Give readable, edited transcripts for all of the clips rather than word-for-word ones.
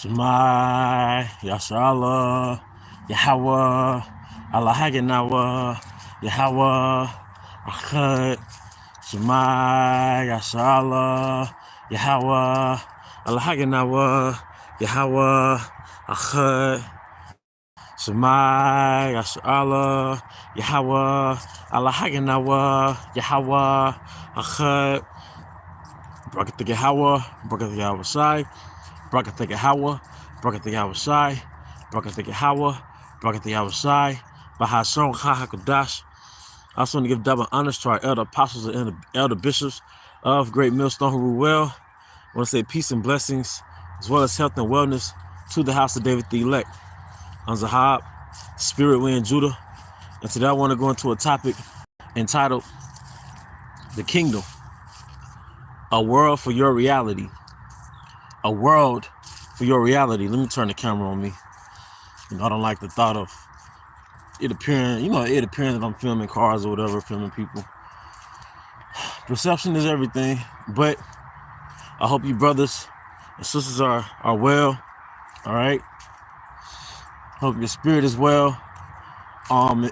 Shema, Yasharallah, Yahawah, Allah Haganawa, Yahawah, Achad, Shema, Yasharallah, Yahawah, Allah Haganawa, Yahawah, Achad, Shema, Yasharallah, Yahawah, Allah Haganawa, Yahawah, Achad, Bracket the Yahawah, Bracket the Yahawashi, Bracket the Yahawah, Bracket the Yahawashi, Bracket the Yahawah, Bracket the Yahawashi, Bahashon HaHaKadash. I also want to give double honors to our elder apostles and elder bishops of Great Millstone who rule well. I want to say peace and blessings, as well as health and wellness to the house of David the elect. I'm Zahab, Spirit Wind Judah, and today I want to go into a topic entitled The Kingdom, a world for your reality. A world for your reality. Let me turn the camera on me. I don't like the thought of it appearing, that I'm filming cars or whatever, filming people. Perception is everything, but I hope you brothers and sisters are well, all right? Hope your spirit is well.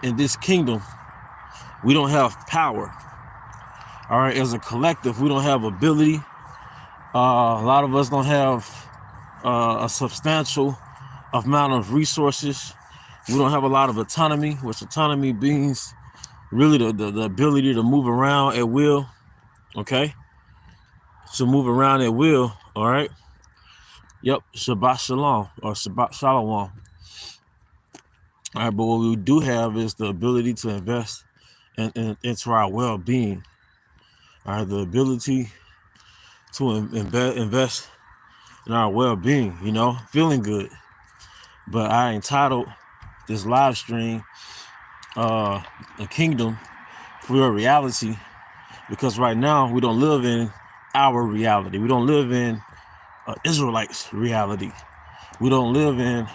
In this kingdom, we don't have power, all right? As a collective, we don't have ability. A lot of us don't have a substantial amount of resources. We don't have a lot of autonomy, which autonomy means really the ability to move around at will, okay? To move around at will, all right? Yep, Shabbat Shalom, or Shabbat Shalom. All right, but what we do have is the ability to invest into our well-being, all right? The ability to invest in our well-being, feeling good. But I entitled this live stream, A Kingdom for Your Reality, because right now we don't live in our reality. We don't live in Israelite's reality. We don't live in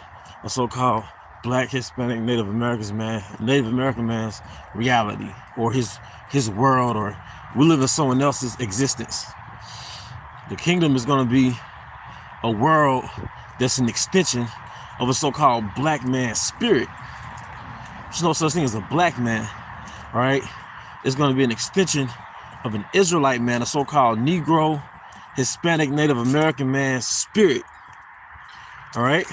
a so-called Black, Hispanic, Native American man's reality, or his world, or we live in someone else's existence. The kingdom is going to be a world that's an extension of a so-called black man's spirit. There's no such thing as a black man, all right? It's going to be an extension of an Israelite man, a so-called Negro, Hispanic, Native American man's spirit, all right?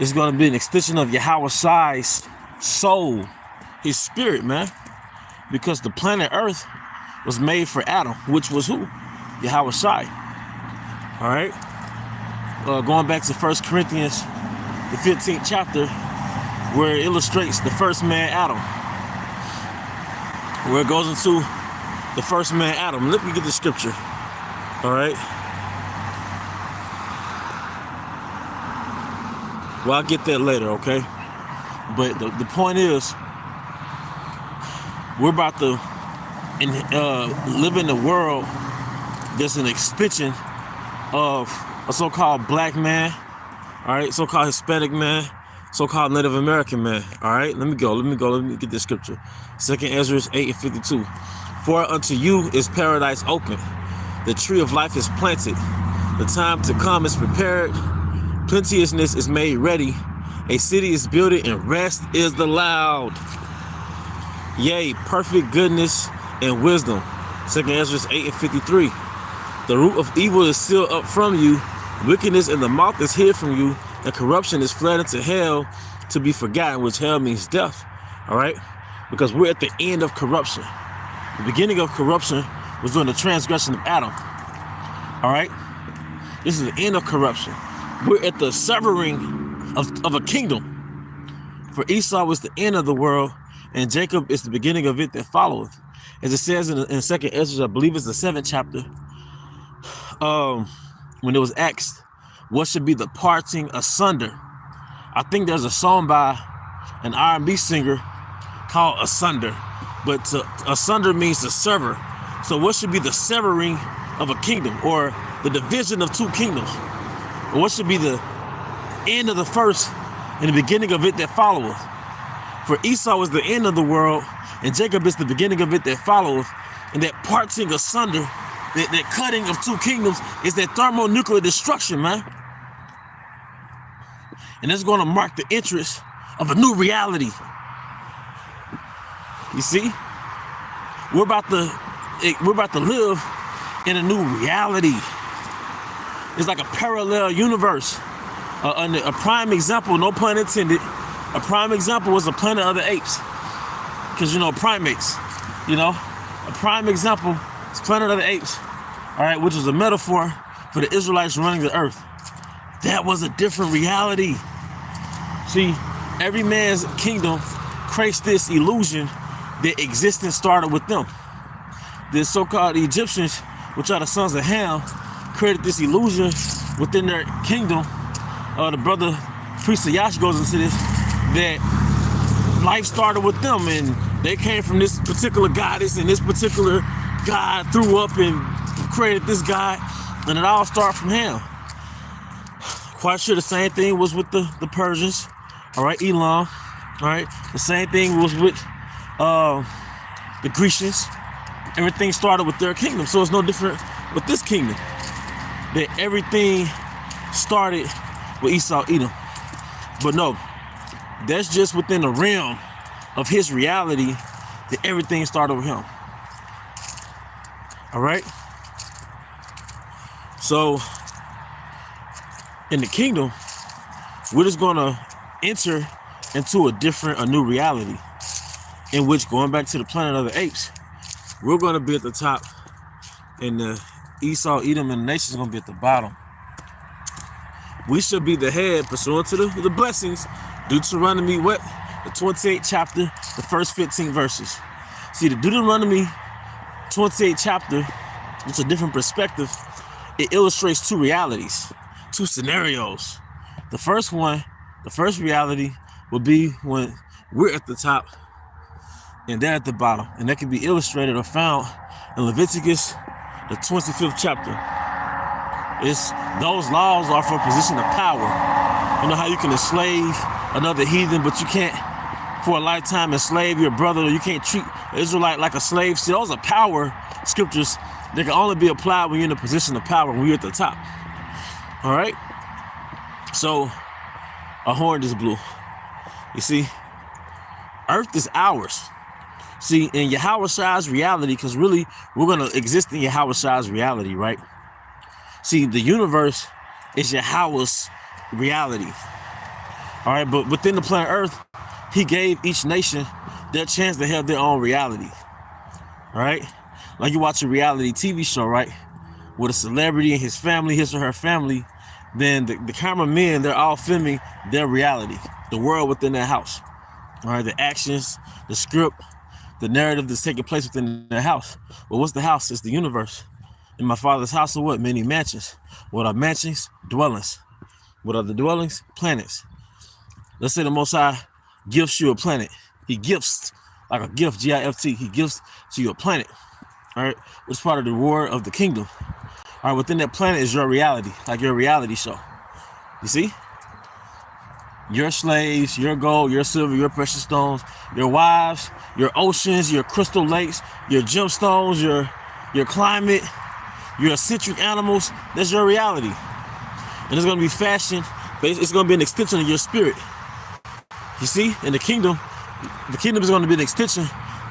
It's going to be an extension of Yahawashi's soul, his spirit, man, because the planet Earth was made for Adam, which was who? Yahawashi. All right. Going back to 1 Corinthians, the 15th chapter, where it illustrates the first man, Adam. Where it goes into the first man, Adam. Let me get the scripture. All right. Well, I'll get that later, okay? But the point is, we're about to live in a world that's an extension of a so-called black man, all right, so-called Hispanic man, so-called Native American man, all right? Let me get this scripture. 2 Ezra 8:52. For unto you is paradise open, the tree of life is planted, the time to come is prepared, plenteousness is made ready, a city is built and rest is allowed. Yea, perfect goodness and wisdom. 2 Ezra 8:53. The root of evil is sealed up from you, wickedness in the mouth is hid from you, and corruption is fled into hell to be forgotten, which hell means death, all right? Because we're at the end of corruption. The beginning of corruption was during the transgression of Adam, all right? This is the end of corruption. We're at the severing of a kingdom. For Esau was the end of the world, and Jacob is the beginning of it that followeth. As it says in 2 Ezra, I believe it's the 7th chapter, when it was asked, what should be the parting asunder? I think there's a song by an R&B singer called Asunder, but asunder means to sever. So what should be the severing of a kingdom, or the division of two kingdoms? Or what should be the end of the first and the beginning of it that followeth? For Esau is the end of the world, and Jacob is the beginning of it that followeth, and that parting asunder, that cutting of two kingdoms, is that thermonuclear destruction, man. And it's going to mark the entrance of a new reality. You see? We're about to live in a new reality. It's like a parallel universe. A prime example, no pun intended, a prime example was the Planet of the Apes. Because, primates, a prime example is Planet of the Apes, all right, which is a metaphor for the Israelites running the earth. That was a different reality. See, every man's kingdom creates this illusion that existence started with them. The so-called Egyptians, which are the sons of Ham, created this illusion within their kingdom. The brother priest Yahawashi goes into this, that life started with them and they came from this particular goddess and this particular god threw up and created this god, and it all started from Ham. Quite sure the same thing was with the Persians, all right, Elam, all right. The same thing was with the Grecians. Everything started with their kingdom, so it's no different with this kingdom. That everything started with Esau, Edom. But no, that's just within the realm of his reality that everything started with him. All right? So, in the kingdom, we're just going to enter into a new reality in which, going back to the Planet of the Apes, we're going to be at the top and the Esau, Edom, and the nations are going to be at the bottom. We should be the head pursuant to the blessings. Deuteronomy, what? The 28th chapter, the first 15 verses. See, the Deuteronomy 28th chapter, it's a different perspective. It illustrates two realities, two scenarios. The first reality would be when we're at the top and they're at the bottom. And that can be illustrated or found in Leviticus, the 25th chapter. Those laws are for a position of power. You know how you can enslave another heathen, but you can't for a lifetime enslave your brother, or you can't treat an Israelite like a slave. See, those are power scriptures that can only be applied when you're in a position of power, when you're at the top. All right? So, a horn is blue. You see, earth is ours. See, in Yahawashi's reality, because really, we're going to exist in Yahawashi's reality, right? See, the universe is Yahawah's reality. All right, but within the planet Earth, he gave each nation their chance to have their own reality. All right? Like you watch a reality TV show, right? With a celebrity and his family, his or her family, then the cameramen, they're all filming their reality, the world within their house. All right, the actions, the script, the narrative that's taking place within their house. Well, what's the house? It's the universe. In my Father's house are what? Many mansions. What are mansions? Dwellings. What are the dwellings? Planets. Let's say the Most High gifts you a planet. He gifts, like a gift, G-I-F-T. He gifts to you a planet. All right, which is part of the reward of the kingdom. All right, within that planet is your reality, like your reality show. You see? Your slaves, your gold, your silver, your precious stones, your wives, your oceans, your crystal lakes, your gemstones, your climate, your eccentric animals. That's your reality. And it's going to be fashioned, but it's going to be an extension of your spirit. You see? In the kingdom is going to be an extension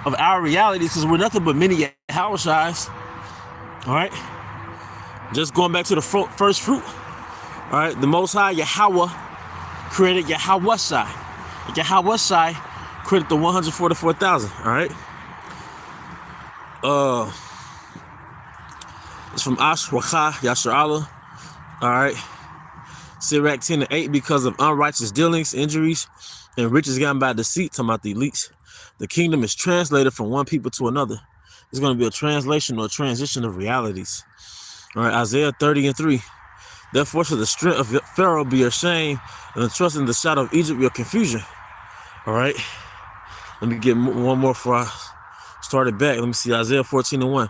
of our reality, because we're nothing but many Yahawashis. All right? Just going back to the first fruit. All right? The Most High, Yahawah, created Yahawashi. Yahawashi created the 144,000. All right? It's from Ashwakha, Yashar Allah. All right? Sirach 10:8, because of unrighteous dealings, injuries, and riches gotten by deceit, talking about the elites. The kingdom is translated from one people to another. It's going to be a translation or a transition of realities. All right, Isaiah 30:3. Therefore shall the strength of Pharaoh be your shame, and the trust in the shadow of Egypt your confusion. All right. Let me get one more before I start it back. Let me see, Isaiah 14:1.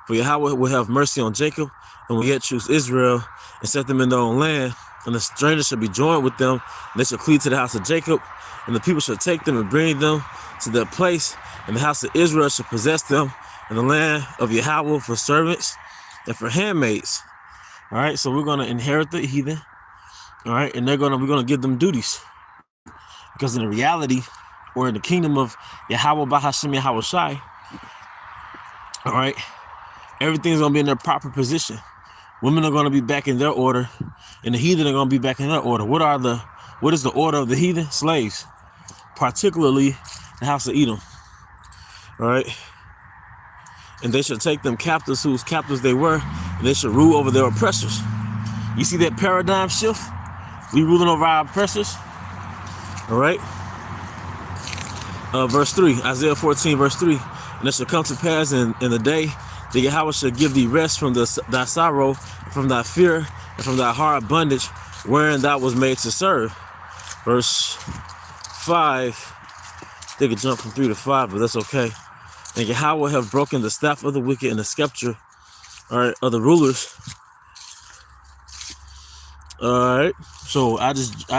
For Yahawah will have mercy on Jacob, and will yet choose Israel, and set them in their own land. And the stranger shall be joined with them, and they shall cleave to the house of Jacob, and the people shall take them and bring them to their place, and the house of Israel shall possess them, and the land of Yahawah for servants and for handmaids. All right, so we're going to inherit the heathen. All right, and we're gonna give them duties, because in the reality, or in the kingdom of Yahawah Bahashim Yahawashi, all right, everything's gonna be in their proper position. Women are gonna be back in their order, and the heathen are gonna be back in their order. What is the order of the heathen? Slaves, particularly the house of Edom. All right, and they should take them captives whose captives they were, and they should rule over their oppressors. You see that paradigm shift? We ruling over our oppressors. All right. Verse 3, Isaiah 14, verse 3. And it shall come to pass in the day that Yahawah shall give thee rest from thy sorrow, from thy fear, and from thy hard bondage, wherein thou was made to serve. Verse 5, they could jump from 3 to 5, but that's okay. And Yahawah have broken the staff of the wicked and the scepter, all right, of the rulers. All right, so I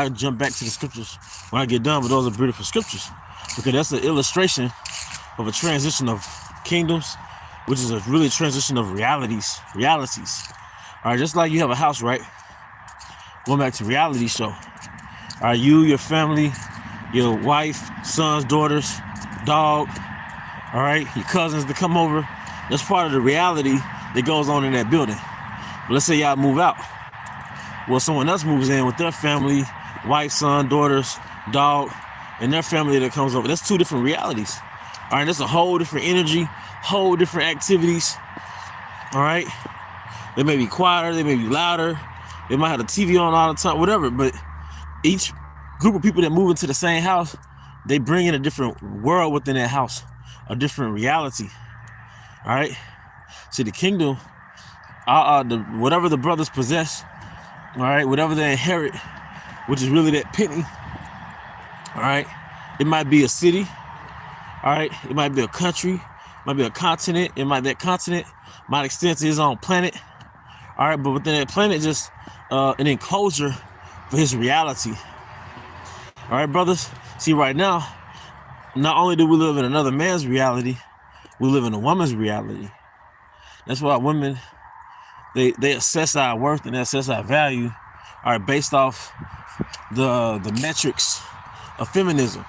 jump back to the scriptures when I get done, but those are beautiful scriptures, because that's an illustration of a transition of kingdoms, which is a really transition of realities. All right, just like you have a house, right? Going back to reality show. All right, you, your family, your wife, sons, daughters, dog, all right, your cousins that come over. That's part of the reality that goes on in that building. But let's say y'all move out. Well, someone else moves in with their family, wife, son, daughters, dog, and their family that comes over. That's two different realities. All right, that's a whole different energy, whole different activities. All right, they may be quieter, they may be louder, they might have the TV on all the time, whatever. But each group of people that move into the same house, they bring in a different world within that house, a different reality. All right, see, the kingdom, whatever the brothers possess, all right, whatever they inherit, which is really that penny. All right, it might be a city. All right, it might be a country, might be a continent. That continent might extend to his own planet. All right, but within that planet, just an enclosure for his reality. All right, brothers. See, right now, not only do we live in another man's reality, we live in a woman's reality. That's why women, they assess our worth and they assess our value, all right, based off the metrics of feminism.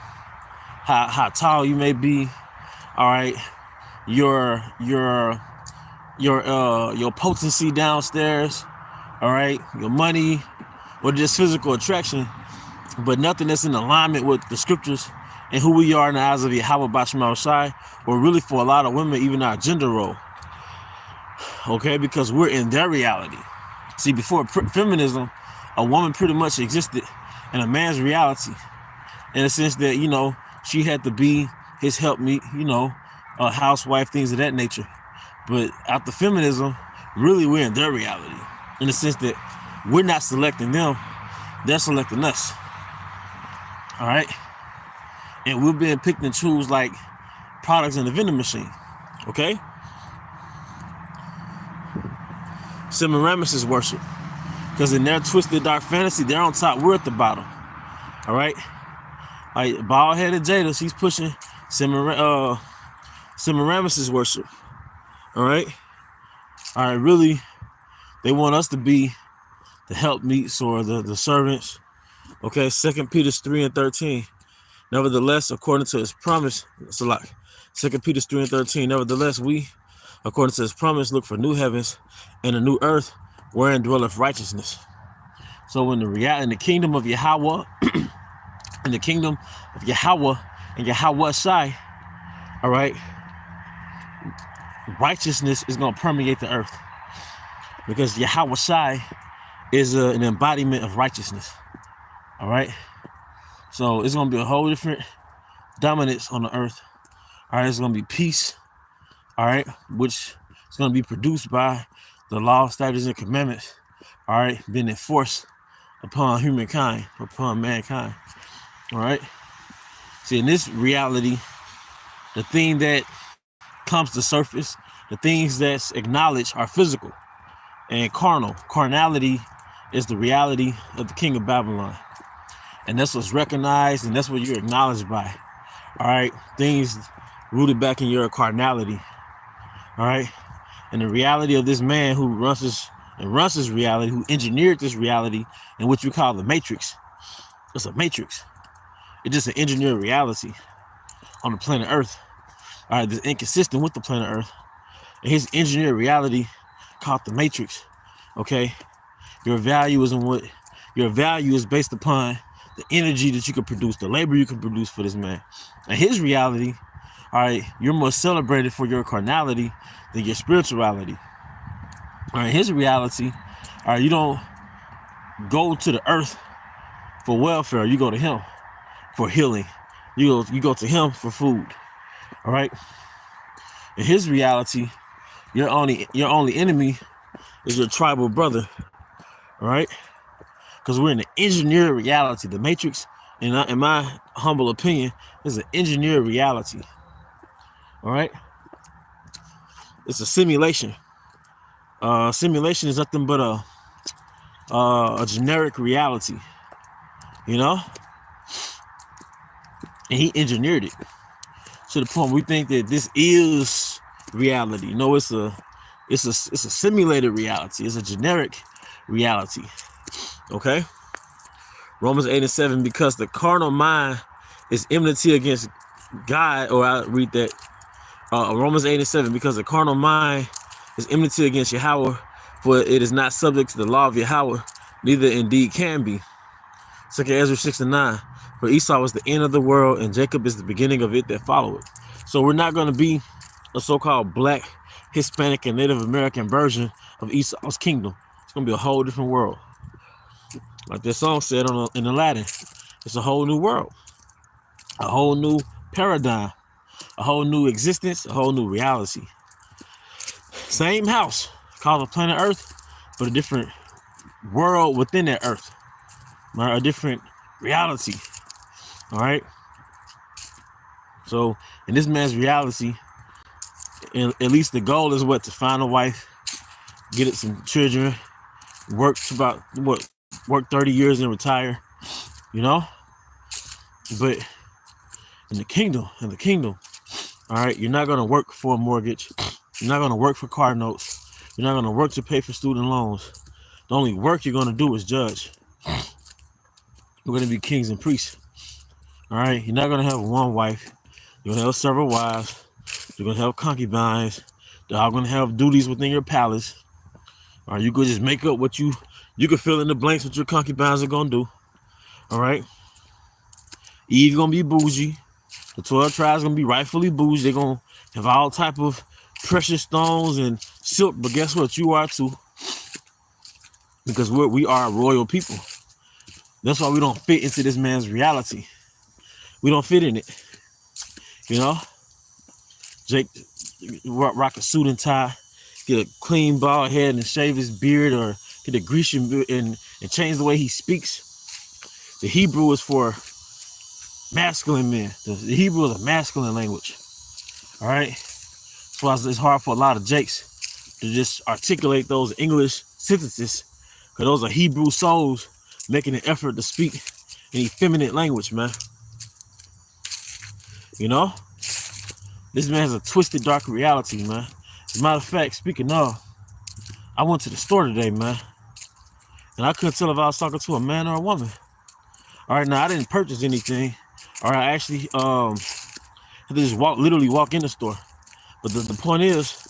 How tall you may be, all right, your potency downstairs, all right, your money, or just physical attraction, but nothing that's in alignment with the scriptures and who we are in the eyes of Yahawah Bashmal Shai, or really for a lot of women, even our gender role. Okay, because we're in their reality. See, before feminism, a woman pretty much existed in a man's reality, in a sense that, you know, she had to be his helpmeet, you know, a housewife, things of that nature. But after feminism, really we're in their reality, in the sense that we're not selecting them, they're selecting us. All right? And we're being picked and choose like products in the vending machine. Okay? Semiramis worship. Because in their twisted dark fantasy, they're on top, we're at the bottom. All right? Like bald-headed Jada, she's pushing Semiramis worship. All right? All right, really, they want us to be the helpmeets or the servants. Okay, 2 Peter 3:13. Nevertheless, according to his promise, it's a lot. 2 Peter 3:13. Nevertheless, we, according to his promise, look for new heavens and a new earth wherein dwelleth righteousness. So in the kingdom of Yahawah, in the kingdom of Yahawah and Yahawah Shai, all right, righteousness is going to permeate the earth, because Yahawah Shai is an embodiment of righteousness. All right, so it's going to be a whole different dominance on the earth. All right, it's going to be peace. All right, which is going to be produced by the law, statutes, and commandments. All right, being enforced upon humankind, upon mankind. All right. See, in this reality, the thing that comes to surface, the things that's acknowledged are physical and carnal. Carnality is the reality of the king of Babylon. And that's what's recognized, and that's what you're acknowledged by. All right. Things rooted back in your carnality. All right. And the reality of this man who runs and runs this reality, who engineered this reality in which we call the matrix. It's a matrix. It's just an engineered reality on the planet Earth. All right, that's inconsistent with the planet Earth. And his engineered reality called the matrix. Okay, your value is based upon the energy that you can produce, the labor you can produce for this man. And his reality, all right, you're more celebrated for your carnality than your spirituality. All right, his reality, all right, you don't go to the earth for welfare. You go to him for healing. You go to him for food. All right. In his reality, your only enemy is your tribal brother. All right, because we're in an engineered reality. The matrix, in my humble opinion, is an engineered reality. All right, it's a simulation. Simulation is nothing but a generic reality, you know. And he engineered it to the point we think that this is reality. No, it's a simulated reality. It's a generic reality. Okay. Romans 8:7, because the carnal mind is enmity against God, or I read that Romans 8:7, because the carnal mind is enmity against Yahawah, for it is not subject to the law of Yahawah, neither indeed can be. 2 Ezra 6:9, for Esau is the end of the world, and Jacob is the beginning of it that followed. So we're not going to be a so-called black, Hispanic, and Native American version of Esau's kingdom. It's going to be a whole different world. Like this song said in Aladdin, it's a whole new world, a whole new paradigm, a whole new existence, a whole new reality. Same house, called the planet Earth, but a different world within that Earth, a different reality. All right. So in this man's reality, at least the goal is what? To find a wife, get it some children, work 30 years and retire, you know. But in the kingdom, all right, you're not gonna work for a mortgage, you're not gonna work for car notes, you're not gonna work to pay for student loans. The only work you're gonna do is judge. We're gonna be kings and priests. All right, you're not gonna have one wife, you're gonna have several wives, you're gonna have concubines, they're all gonna have duties within your palace. All right, you could just make up what you could fill in the blanks what your concubines are gonna do. All right, Eve's gonna be bougie. The 12 tribes gonna be rightfully bougie. They're gonna have all type of precious stones and silk, but guess what? You are too, because we are a royal people. That's why we don't fit into this man's reality. We don't fit in it. You know, Jake rock a suit and tie, get a clean bald head and shave his beard, or get a Grecian beard and change the way he speaks. The Hebrew is for masculine men. The Hebrew is a masculine language. All right. That's why it's hard for a lot of Jakes to just articulate those English sentences, because those are Hebrew souls making an effort to speak an effeminate language, man. You know, this man has a twisted, dark reality, man. As a matter of fact, speaking of, I went to the store today, man, and I couldn't tell if I was talking to a man or a woman. All right, now I didn't purchase anything. All right, I actually had to just literally walk in the store. But the point is,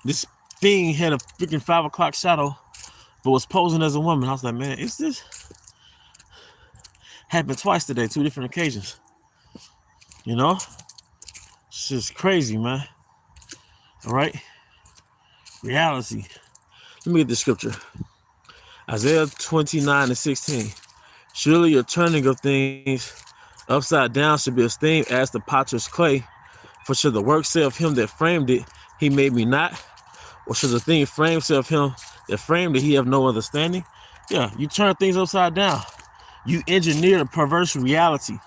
this thing had a freaking 5 o'clock shadow, but was posing as a woman. I was like, man, is this? Happened twice today, 2 different occasions. You know? It's just crazy, man. All right? Reality. Let me get the scripture. Isaiah 29:16. Surely your turning of things upside down should be esteemed as the potter's clay. For should the work say of him that framed it, he made me not? Or should the thing framed say of him that framed it, he have no understanding? Yeah, you turn things upside down. You engineer a perverse reality.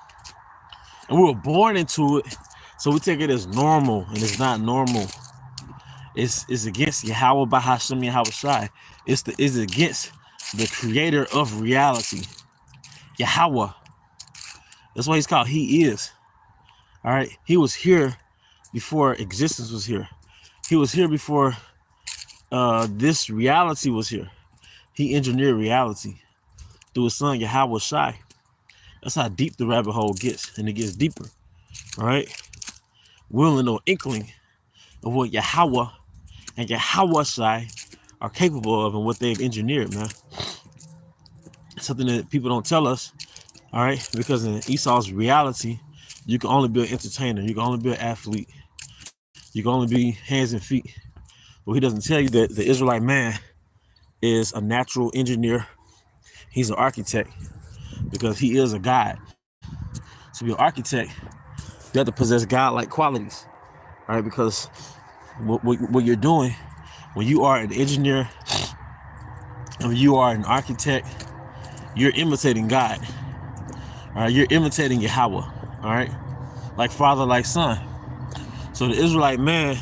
And we were born into it, so we take it as normal, and it's not normal. It's against Yahawah by Hashem Yahawashi. It's against the creator of reality, Yahawah. That's why he's called He Is. All right, he was here before existence was here. He was here before this reality was here. He engineered reality through his son Yahawashi. That's how deep the rabbit hole gets, and it gets deeper. All right, we only know inkling of what Yahawah and Yahawashi are capable of and what they've engineered, man. Something that people don't tell us, all right? Because in Esau's reality, you can only be an entertainer, you can only be an athlete, you can only be hands and feet. But he doesn't tell you that the Israelite man is a natural engineer. He's an architect because he is a God. To be an architect, you have to possess God-like qualities, all right? Because what you're doing when you are an engineer and when you are an architect, you're imitating God. All right, you're imitating Yahawah. All right, like father, like son. So the Israelite man, in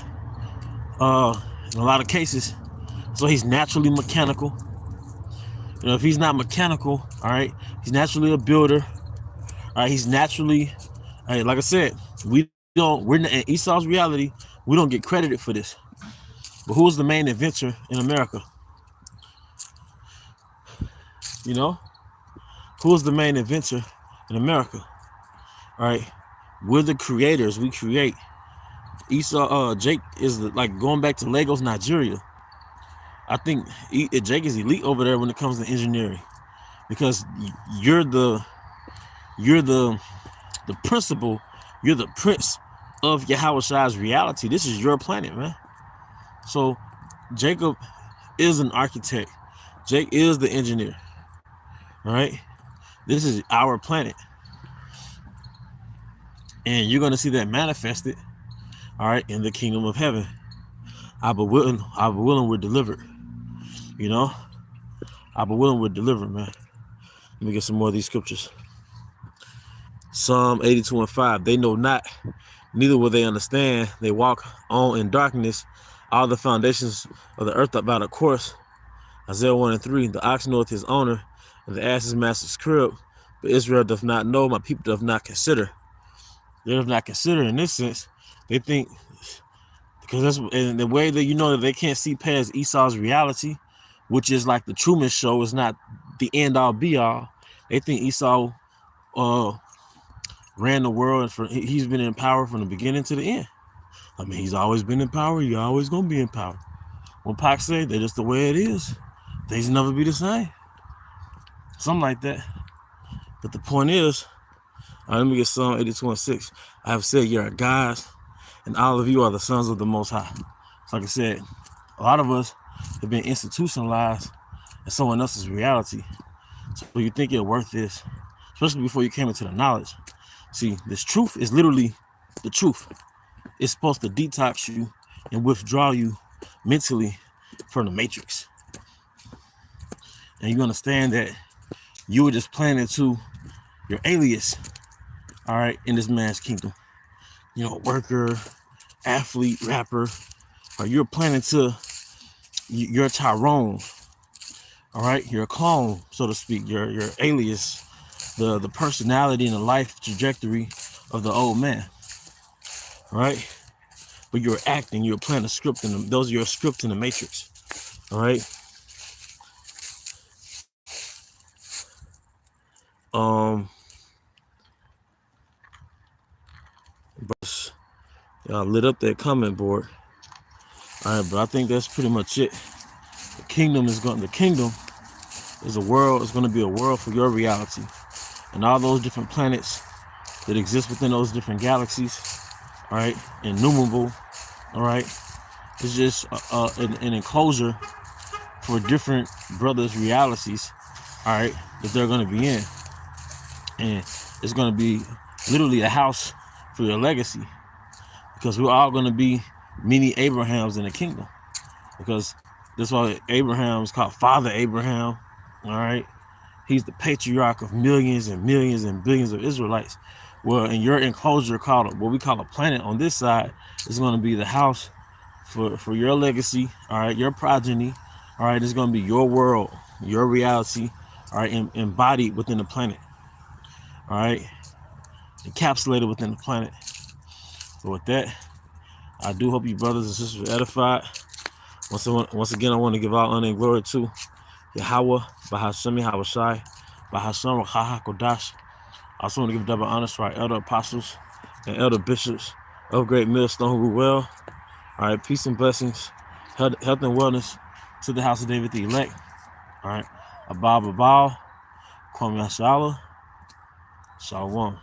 a lot of cases, so he's naturally mechanical. You know, if he's not mechanical, all right, he's naturally a builder. All right, he's naturally, all right, like I said, we're in Esau's reality. We don't get credited for this. But who's the main inventor in America? You know, who's the main inventor in America? All right, we're the creators. We create. Jake is like going back to Lagos, Nigeria. I think Jake is elite over there when it comes to engineering, because you're the principal, you're the prince of Yahawashi's reality. This is your planet, man. So Jacob is an architect. Jake is the engineer. All right, this is our planet, and you're gonna see that manifested. All right, in the kingdom of heaven. I be willing, we're delivered. You know, I be willing, we're delivered, man. Let me get some more of these scriptures. Psalm 82:5. They know not, neither will they understand. They walk on in darkness. All the foundations of the earth about a course. Isaiah 1:3. The ox knoweth his owner, and the ass his master's crib. But Israel doth not know, my people doth not consider. They doth not consider in this sense. They think, because that's in the way that you know that they can't see past Esau's reality, which is like the Truman Show, is not the end all be all. They think Esau ran the world, and he's been in power from the beginning to the end. I mean, he's always been in power. He's always gonna be in power. When Pac said that, just the way it is, things never be the same. Something like that. But the point is, let me get Psalm 82:6. I have said you are gods, and all of you are the sons of the Most High. So like I said, a lot of us have been institutionalized in someone else's reality. So you think you're worth this, especially before you came into the knowledge. See, this truth is literally the truth. It's supposed to detox you and withdraw you mentally from the matrix. And you understand that you were just playing into your alias, all right, in this man's kingdom. You know, worker, athlete, rapper, or you're planning to, you're Tyrone, all right, you're a clone, so to speak, your alias, the personality and the life trajectory of the old man, all right? But you're acting, you're playing a script, and those are your scripts in the matrix, all right? But y'all lit up that comment board. All right, but I think that's pretty much it. The kingdom is a world, it's gonna be a world for your reality. And all those different planets that exist within those different galaxies, all right, innumerable, all right, it's just an enclosure for different brothers' realities, all right, that they're gonna be in. And it's gonna be literally a house for your legacy, because we're all gonna be mini Abrahams in the kingdom, because that's why Abraham is called Father Abraham, all right? He's the patriarch of millions and millions and billions of Israelites. Well, in your enclosure, called what we call a planet on this side, is going to be the house for your legacy, all right, your progeny, all right. It's going to be your world, your reality, all right, embodied within the planet, all right, encapsulated within the planet. But with that, I do hope you brothers and sisters are edified. Once again, I want to give all honor and glory to Yahawah, Bahashemi Yahawashi, Bahasham Rachaha Kodash. I also want to give double honors to our elder apostles and elder bishops of Great Millstone who rule well. All right, peace and blessings, health and wellness to the house of David the elect. All right, Abba Babal, Kwame Ashala, Shalom.